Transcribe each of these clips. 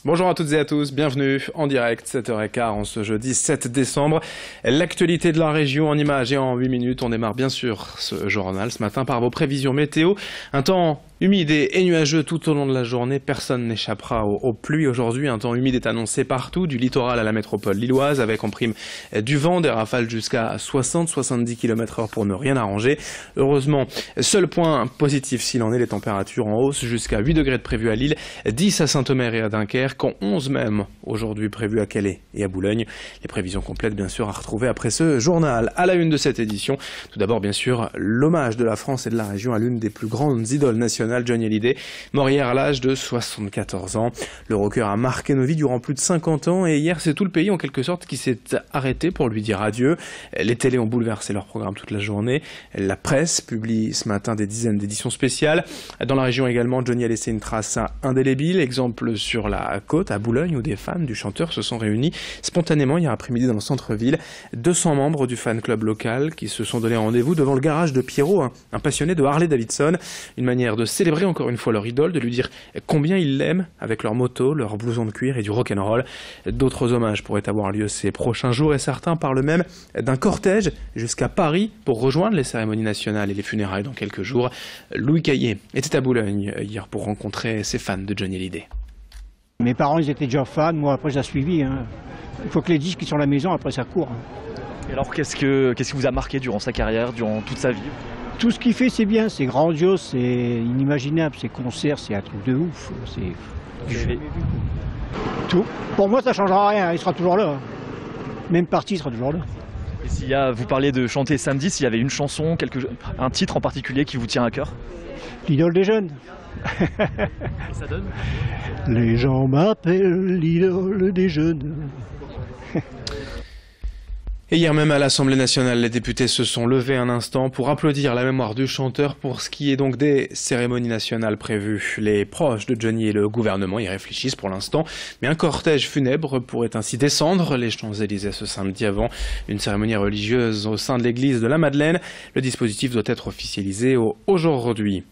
Bonjour à toutes et à tous, bienvenue en direct, 7h15 en ce jeudi 7 décembre. L'actualité de la région en images et en 8 minutes. On démarre bien sûr ce journal ce matin par vos prévisions météo. Un temps humide et nuageux tout au long de la journée. Personne n'échappera aux pluies aujourd'hui. Un temps humide est annoncé partout, du littoral à la métropole lilloise, avec en prime du vent, des rafales jusqu'à 60-70 km/h pour ne rien arranger. Heureusement, seul point positif s'il en est, les températures en hausse jusqu'à 8 degrés de prévu à Lille, 10 à Saint-Omer et à Dunkerque, en 11 même aujourd'hui prévu à Calais et à Boulogne. Les prévisions complètes bien sûr à retrouver après ce journal. À la une de cette édition, tout d'abord bien sûr l'hommage de la France et de la région à l'une des plus grandes idoles nationales, Johnny Hallyday, mort hier à l'âge de 74 ans. Le rocker a marqué nos vies durant plus de 50 ans et hier c'est tout le pays en quelque sorte qui s'est arrêté pour lui dire adieu. Les télés ont bouleversé leur programme toute la journée. La presse publie ce matin des dizaines d'éditions spéciales. Dans la région également, Johnny a laissé une trace indélébile. Exemple sur la côte, à Boulogne, où des fans du chanteur se sont réunis spontanément hier après-midi dans le centre-ville. 200 membres du fan club local qui se sont donné rendez-vous devant le garage de Pierrot, un passionné de Harley-Davidson. Une manière de célébrer encore une fois leur idole, de lui dire combien ils l'aiment avec leur moto, leur blouson de cuir et du rock'n'roll. D'autres hommages pourraient avoir lieu ces prochains jours et certains parlent même d'un cortège jusqu'à Paris pour rejoindre les cérémonies nationales et les funérailles dans quelques jours. Louis Caillé était à Boulogne hier pour rencontrer ses fans de Johnny Hallyday. Mes parents ils étaient déjà fans, moi après j'ai suivi. Il faut que les disques soient à la maison, après ça court. Et alors qu'est-ce qui vous a marqué durant sa carrière, durant toute sa vie? Tout ce qu'il fait c'est bien, c'est grandiose, c'est inimaginable, ses concerts, c'est un truc de ouf. Tout. Pour moi ça changera rien, il sera toujours là. Même parti il sera toujours là. Et vous parlez de chanter samedi, s'il y avait une chanson, un titre en particulier qui vous tient à cœur? L'idole des jeunes. Et ça donne? Les gens m'appellent l'idole des jeunes. Et hier même à l'Assemblée nationale, les députés se sont levés un instant pour applaudir la mémoire du chanteur pour ce qui est donc des cérémonies nationales prévues. Les proches de Johnny et le gouvernement y réfléchissent pour l'instant, mais un cortège funèbre pourrait ainsi descendre les Champs-Élysées ce samedi avant une cérémonie religieuse au sein de l'église de la Madeleine. Le dispositif doit être officialisé aujourd'hui.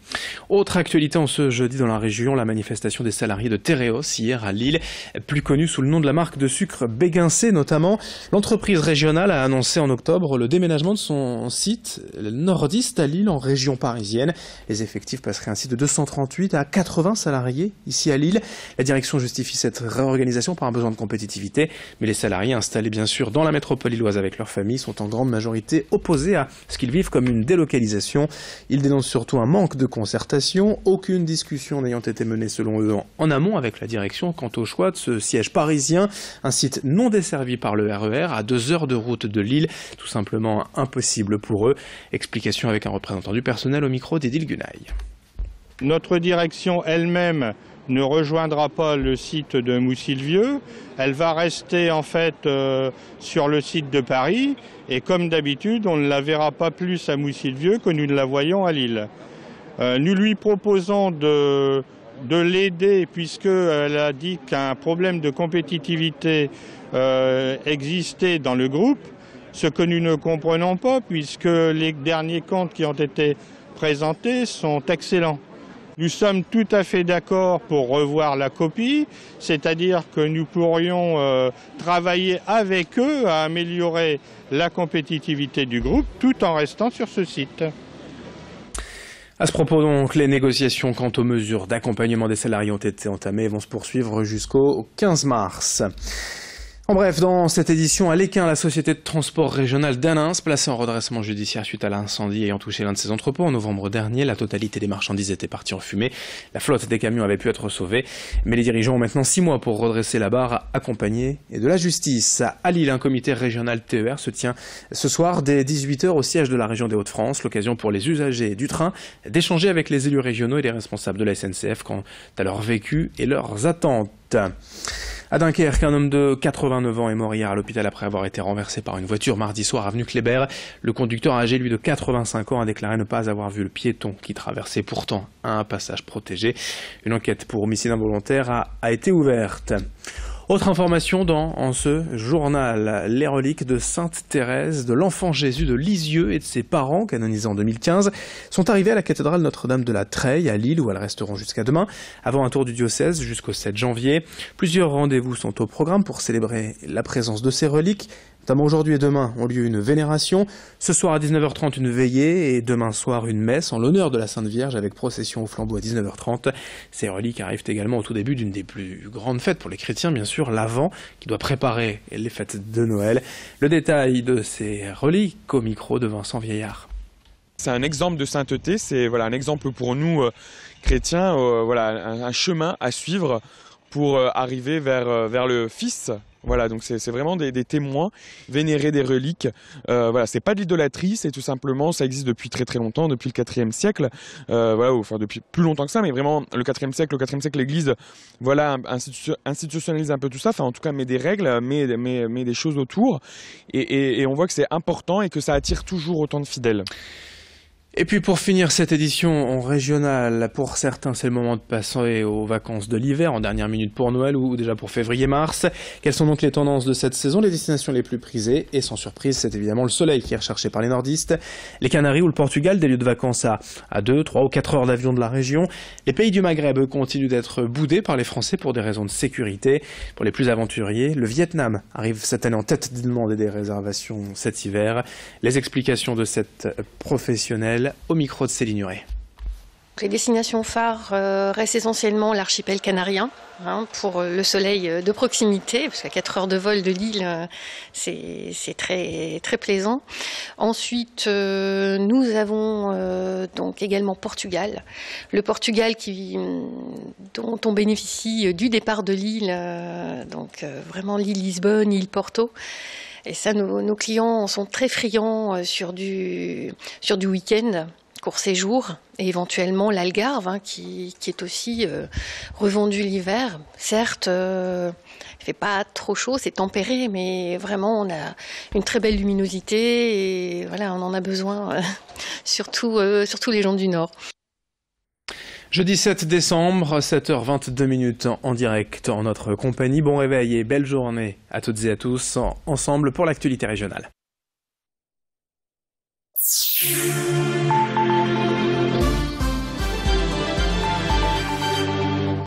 Autre actualité en ce jeudi dans la région, la manifestation des salariés de Tereos hier à Lille, plus connue sous le nom de la marque de sucre Béguincé notamment. L'entreprise régionale a annoncé en octobre le déménagement de son site nordiste à Lille en région parisienne. Les effectifs passeraient ainsi de 238 à 80 salariés ici à Lille. La direction justifie cette réorganisation par un besoin de compétitivité, mais les salariés installés bien sûr dans la métropole lilloise avec leurs familles sont en grande majorité opposés à ce qu'ils vivent comme une délocalisation. Ils dénoncent surtout un manque de concertation, aucune discussion n'ayant été menée selon eux en amont avec la direction quant au choix de ce siège parisien, un site non desservi par le RER à 2 heures de route de Lille, tout simplement impossible pour eux. Explication avec un représentant du personnel au micro d'Edil Gunaï. Notre direction elle-même ne rejoindra pas le site de Moussil-Vieux. Elle va rester en fait sur le site de Paris et comme d'habitude, on ne la verra pas plus à Moussil-Vieux que nous ne la voyons à Lille. Nous lui proposons de l'aider puisqu'elle a dit qu'un problème de compétitivité existait dans le groupe, ce que nous ne comprenons pas puisque les derniers comptes qui ont été présentés sont excellents. Nous sommes tout à fait d'accord pour revoir la copie, c'est-à-dire que nous pourrions travailler avec eux à améliorer la compétitivité du groupe tout en restant sur ce site. À ce propos donc, les négociations quant aux mesures d'accompagnement des salariés ont été entamées et vont se poursuivre jusqu'au 15 mars. En bref, dans cette édition, à l'Équin, la société de transport régional d'Annins, placée en redressement judiciaire suite à l'incendie ayant touché l'un de ses entrepôts en novembre dernier. La totalité des marchandises était partie en fumée. La flotte des camions avait pu être sauvée. Mais les dirigeants ont maintenant 6 mois pour redresser la barre, accompagnés et de la justice. À Lille, un comité régional TER se tient ce soir dès 18h au siège de la région des Hauts-de-France. L'occasion pour les usagers du train d'échanger avec les élus régionaux et les responsables de la SNCF quant à leur vécu et leurs attentes. À Dunkerque, un homme de 89 ans est mort hier à l'hôpital après avoir été renversé par une voiture mardi soir avenue Kléber. Le conducteur âgé, lui de 85 ans, a déclaré ne pas avoir vu le piéton qui traversait pourtant un passage protégé. Une enquête pour homicide involontaire a été ouverte. Autre information en ce journal, les reliques de Sainte Thérèse de l'Enfant Jésus de Lisieux et de ses parents, canonisés en 2015, sont arrivées à la cathédrale Notre-Dame de la Treille à Lille, où elles resteront jusqu'à demain, avant un tour du diocèse jusqu'au 7 janvier. Plusieurs rendez-vous sont au programme pour célébrer la présence de ces reliques. Notamment aujourd'hui et demain ont lieu une vénération. Ce soir à 19h30 une veillée et demain soir une messe en l'honneur de la Sainte Vierge avec procession au flambeau à 19h30. Ces reliques arrivent également au tout début d'une des plus grandes fêtes pour les chrétiens, bien sûr, l'Avent, qui doit préparer les fêtes de Noël. Le détail de ces reliques au micro de Vincent Vieillard. C'est un exemple de sainteté, c'est un exemple pour nous chrétiens, un chemin à suivre pour arriver vers le Fils. Voilà, donc c'est vraiment des témoins, vénérer des reliques. C'est pas de l'idolâtrie, c'est tout simplement, ça existe depuis très très longtemps, depuis le IVe siècle, depuis plus longtemps que ça, mais vraiment le IVe siècle, l'Église, institutionnalise un peu tout ça, en tout cas met des règles, met des choses autour, et on voit que c'est important et que ça attire toujours autant de fidèles. Et puis pour finir cette édition en régional, pour certains c'est le moment de passer aux vacances de l'hiver, en dernière minute pour Noël ou déjà pour février-mars. Quelles sont donc les tendances de cette saison, les destinations les plus prisées? Et sans surprise, c'est évidemment le soleil qui est recherché par les nordistes. Les Canaries ou le Portugal, des lieux de vacances à 2, 3 ou 4 heures d'avion de la région. Les pays du Maghreb continuent d'être boudés par les Français pour des raisons de sécurité. Pour les plus aventuriers, le Vietnam arrive cette année en tête de demander des réservations cet hiver. Les explications de cette professionnelle au micro de Céline Huret. Les destinations phares restent essentiellement l'archipel canarien, pour le soleil de proximité, parce qu'à 4 heures de vol de l'île, c'est très, très plaisant. Ensuite, nous avons donc également Portugal. Le Portugal dont on bénéficie du départ de l'île, vraiment l'île Lisbonne, l'île Porto. Et ça, nos clients sont très friands sur du week-end, court séjour, et éventuellement l'Algarve, qui est aussi revendu l'hiver. Certes, il fait pas trop chaud, c'est tempéré, mais vraiment on a une très belle luminosité et on en a besoin, surtout les gens du Nord. Jeudi 7 décembre, 7h22 en direct en notre compagnie. Bon réveil et belle journée à toutes et à tous, ensemble pour l'actualité régionale.